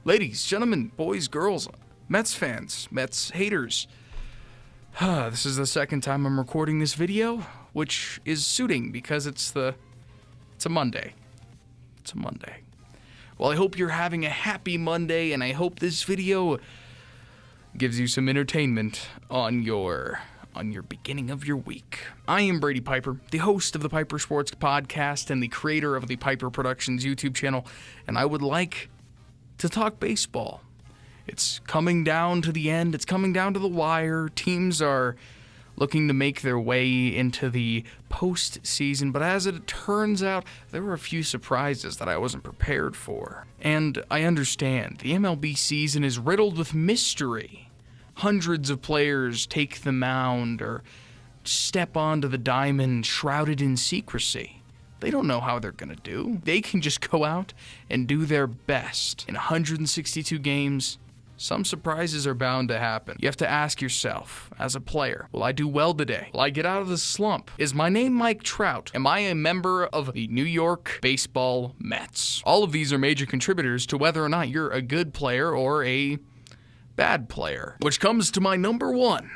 Ladies, gentlemen, boys, girls, Mets fans, Mets haters. This is the second time I'm recording this video, which is suiting because it's a Monday. It's a Monday. Well, I hope you're having a happy Monday, and I hope this video gives you some entertainment on your beginning of your week. I am Brady Pieper, the host of the Pieper Sports Podcast and the creator of the Pieper Productions YouTube channel, and I would like to talk baseball. It's coming down to the end. It's coming down to the wire. Teams are looking to make their way into the postseason, but as it turns out, there were a few surprises that I wasn't prepared for. And I understand, the MLB season is riddled with mystery. Hundreds of players take the mound or step onto the diamond shrouded in secrecy. They don't know how they're going to do. They can just go out and do their best. In 162 games, some surprises are bound to happen. You have to ask yourself, as a player, will I do well today? Will I get out of the slump? Is my name Mike Trout? Am I a member of the New York baseball Mets? All of these are major contributors to whether or not you're a good player or a bad player. Which comes to my number one.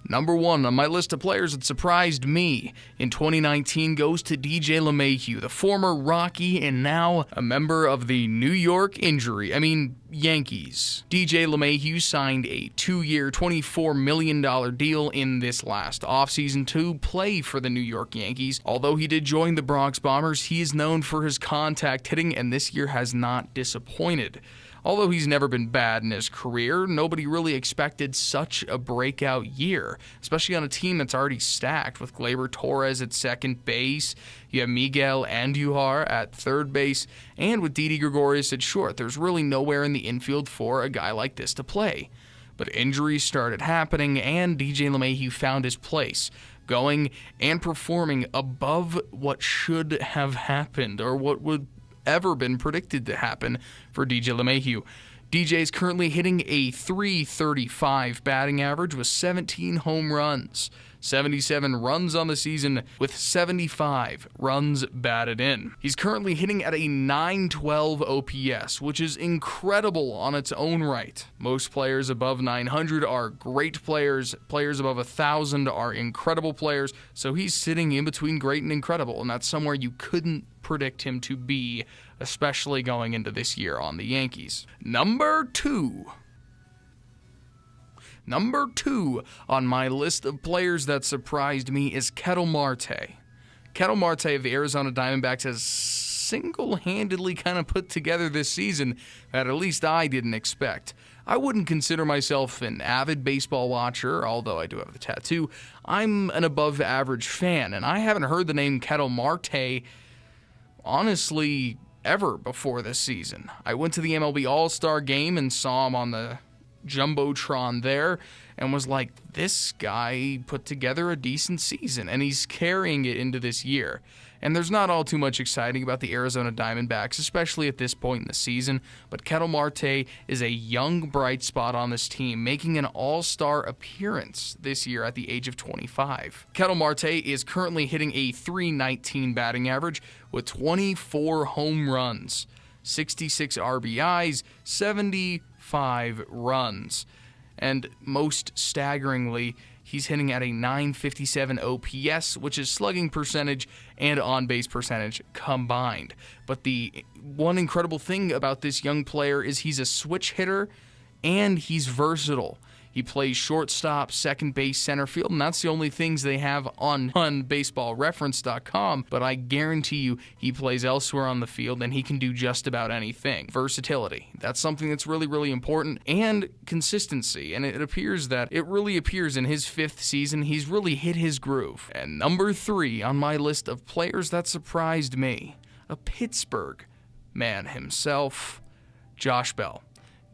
Number one on my list of players that surprised me in 2019 goes to DJ LeMahieu, the former Rocky and now a member of the Yankees. DJ LeMahieu signed a 2-year, $24 million deal in this last offseason to play for the New York Yankees. Although he did join the Bronx Bombers, he is known for his contact hitting, and this year has not disappointed. Although he's never been bad in his career, nobody really expected such a breakout year, especially on a team that's already stacked with Gleyber Torres at second base, you have Miguel Andujar at third base, and with Didi Gregorius at short. There's really nowhere in the infield for a guy like this to play. But injuries started happening, and DJ LeMahieu found his place, going and performing above what should have happened, or what would ever been predicted to happen for DJ LeMahieu. DJ is currently hitting a .335 batting average with 17 home runs, 77 runs on the season with 75 runs batted in. He's currently hitting at a .912 OPS, which is incredible on its own right. Most players above 900 are great players. Players above 1,000 are incredible players. So he's sitting in between great and incredible, and that's somewhere you couldn't predict him to be, especially going into this year on the Yankees. Number two on my list of players that surprised me is Ketel Marte. Ketel Marte of the Arizona Diamondbacks has single-handedly kind of put together this season that at least I didn't expect. I wouldn't consider myself an avid baseball watcher, although I do have the tattoo. I'm an above-average fan, and I haven't heard the name Ketel Marte honestly ever before this season. I went to the MLB All-Star game and saw him on the Jumbotron there and was like, this guy put together a decent season, and he's carrying it into this year. And there's not all too much exciting about the Arizona Diamondbacks, especially at this point in the season, but Ketel Marte is a young bright spot on this team, making an all-star appearance this year at the age of 25. Ketel Marte is currently hitting a .319 batting average with 24 home runs, 66 RBIs, 75 runs. And most staggeringly, he's hitting at a .957 OPS, which is slugging percentage and on-base percentage combined. But the one incredible thing about this young player is he's a switch hitter and he's versatile. He plays shortstop, second base, center field, and that's the only things they have on baseballreference.com, but I guarantee you he plays elsewhere on the field and he can do just about anything. Versatility. That's something that's really, really important, and consistency, and it appears in his 5th season, he's really hit his groove. And number 3 on my list of players that surprised me, a Pittsburgh man himself, Josh Bell.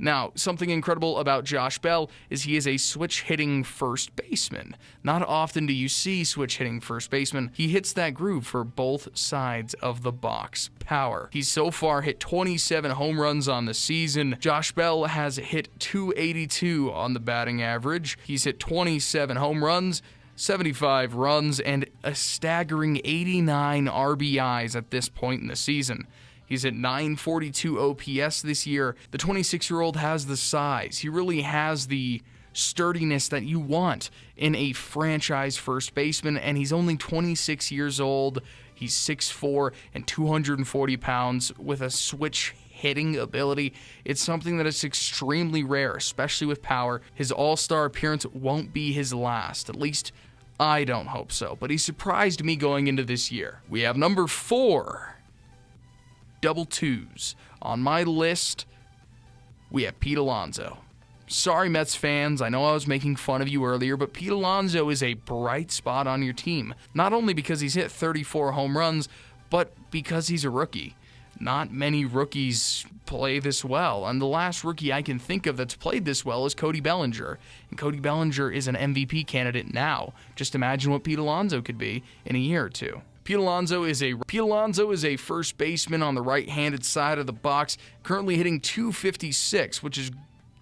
Now, something incredible about Josh Bell is he is a switch-hitting first baseman. Not often do you see switch-hitting first baseman. He hits that groove for both sides of the box. Power. He's so far hit 27 home runs on the season. Josh Bell has hit .282 on the batting average. He's hit 27 home runs, 75 runs, and a staggering 89 RBIs at this point in the season. He's at 942 OPS this year. The 26-year-old has the size. He really has the sturdiness that you want in a franchise first baseman, and he's only 26 years old. He's 6'4" and 240 pounds with a switch hitting ability. It's something that is extremely rare, especially with power. His all-star appearance won't be his last. At least I don't hope so, but he surprised me going into this year. We have number 4, double twos. On my list, we have Pete Alonzo. Sorry, Mets fans, I know I was making fun of you earlier, but Pete Alonzo is a bright spot on your team. Not only because he's hit 34 home runs, but because he's a rookie. Not many rookies play this well, and the last rookie I can think of that's played this well is Cody Bellinger. And Cody Bellinger is an MVP candidate now. Just imagine what Pete Alonzo could be in a year or two. Pete Alonzo is a first baseman on the right-handed side of the box, currently hitting .256, which is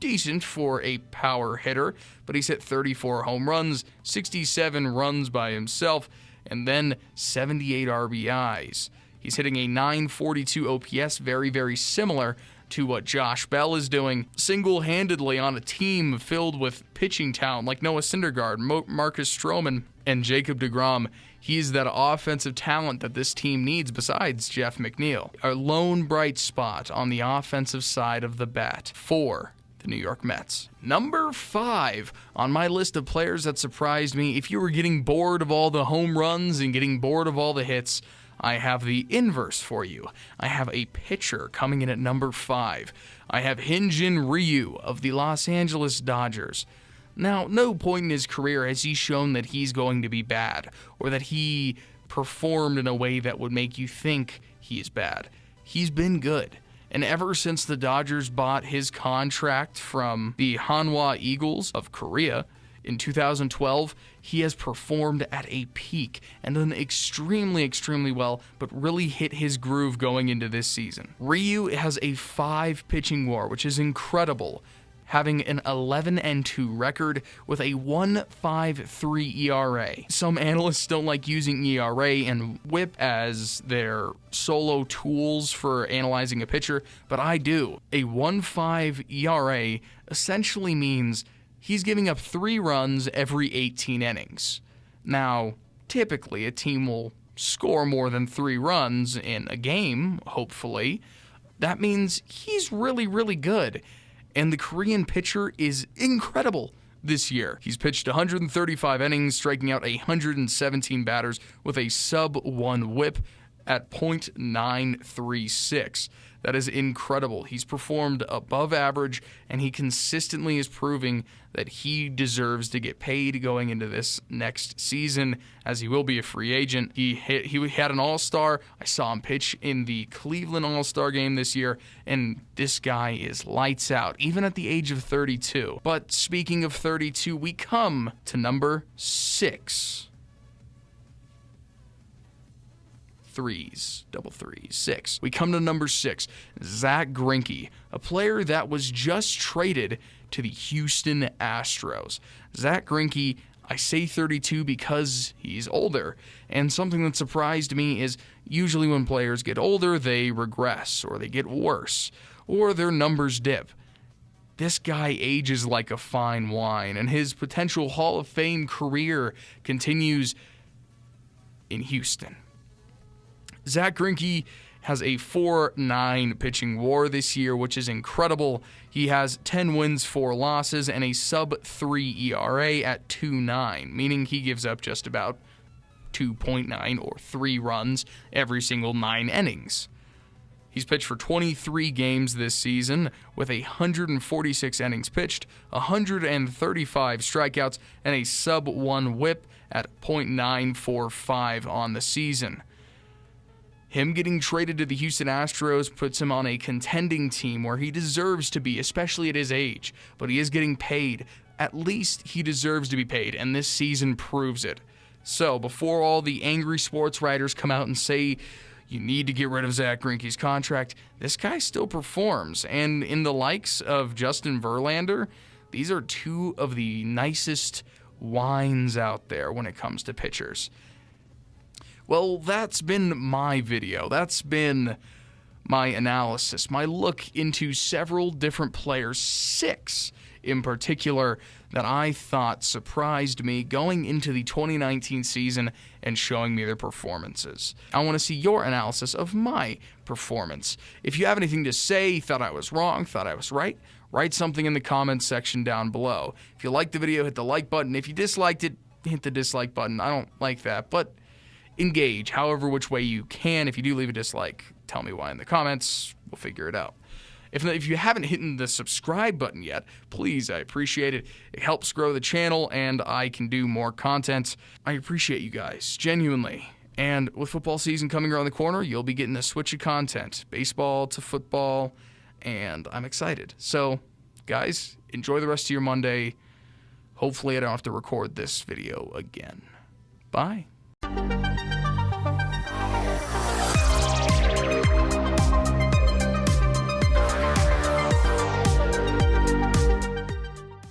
decent for a power hitter, but he's hit 34 home runs, 67 runs by himself, and then 78 RBIs. He's hitting a 942 OPS, very, very similar to what Josh Bell is doing single-handedly on a team filled with pitching talent like Noah Syndergaard, Marcus Stroman, and Jacob deGrom. He's that offensive talent that this team needs besides Jeff McNeil. A lone bright spot on the offensive side of the bat for the New York Mets. Number 5 on my list of players that surprised me. If you were getting bored of all the home runs and getting bored of all the hits, I have the inverse for you. I have a pitcher coming in at number 5. I have Hyun-Jin Ryu of the Los Angeles Dodgers. Now, no point in his career has he shown that he's going to be bad or that he performed in a way that would make you think he is bad. He's been good. And ever since the Dodgers bought his contract from the Hanwha Eagles of Korea in 2012, he has performed at a peak and done extremely, extremely well, but really hit his groove going into this season. Ryu has a 5 pitching WAR, which is incredible, having an 11-2 record with a 1.53 ERA. Some analysts don't like using ERA and WHIP as their solo tools for analyzing a pitcher, but I do. A 1.5 ERA essentially means he's giving up 3 runs every 18 innings. Now, typically a team will score more than 3 runs in a game, hopefully. That means he's really, really good. And the Korean pitcher is incredible this year. He's pitched 135 innings, striking out 117 batters with a sub-1 whip at .936. That is incredible. He's performed above average, and he consistently is proving that he deserves to get paid going into this next season, as he will be a free agent. He had an all-star. I saw him pitch in the Cleveland All-Star game this year, and this guy is lights out, even at the age of 32. But speaking of 32, we come to number 6. Double threes, 6. We come to number 6, Zack Greinke, a player that was just traded to the Houston Astros. Zack Greinke, I say 32 because he's older, and something that surprised me is usually when players get older, they regress, or they get worse, or their numbers dip. This guy ages like a fine wine, and his potential Hall of Fame career continues in Houston. Zack Greinke has a 4.9 pitching WAR this year, which is incredible. He has 10 wins, 4 losses, and a sub-3 ERA at 2.9, meaning he gives up just about 2.9 or 3 runs every single 9 innings. He's pitched for 23 games this season with 146 innings pitched, 135 strikeouts, and a sub-1 whip at .945 on the season. Him getting traded to the Houston Astros puts him on a contending team where he deserves to be, especially at his age. But he is getting paid. At least he deserves to be paid, and this season proves it. So, before all the angry sports writers come out and say you need to get rid of Zack Greinke's contract, this guy still performs. And in the likes of Justin Verlander, these are 2 of the nicest wines out there when it comes to pitchers. Well, that's been my video. That's been my analysis, my look into several different players, 6 in particular, that I thought surprised me going into the 2019 season and showing me their performances. I want to see your analysis of my performance. If you have anything to say, thought I was wrong, thought I was right, write something in the comments section down below. If you liked the video, hit the like button. If you disliked it, hit the dislike button. I don't like that, but engage however which way you can. If you do leave a dislike, tell me why in the comments. We'll figure it out. If you haven't hit the subscribe button yet, please, I appreciate it. It helps grow the channel, and I can do more content. I appreciate you guys, genuinely. And with football season coming around the corner, you'll be getting a switch of content, baseball to football, and I'm excited. So, guys, enjoy the rest of your Monday. Hopefully I don't have to record this video again. Bye.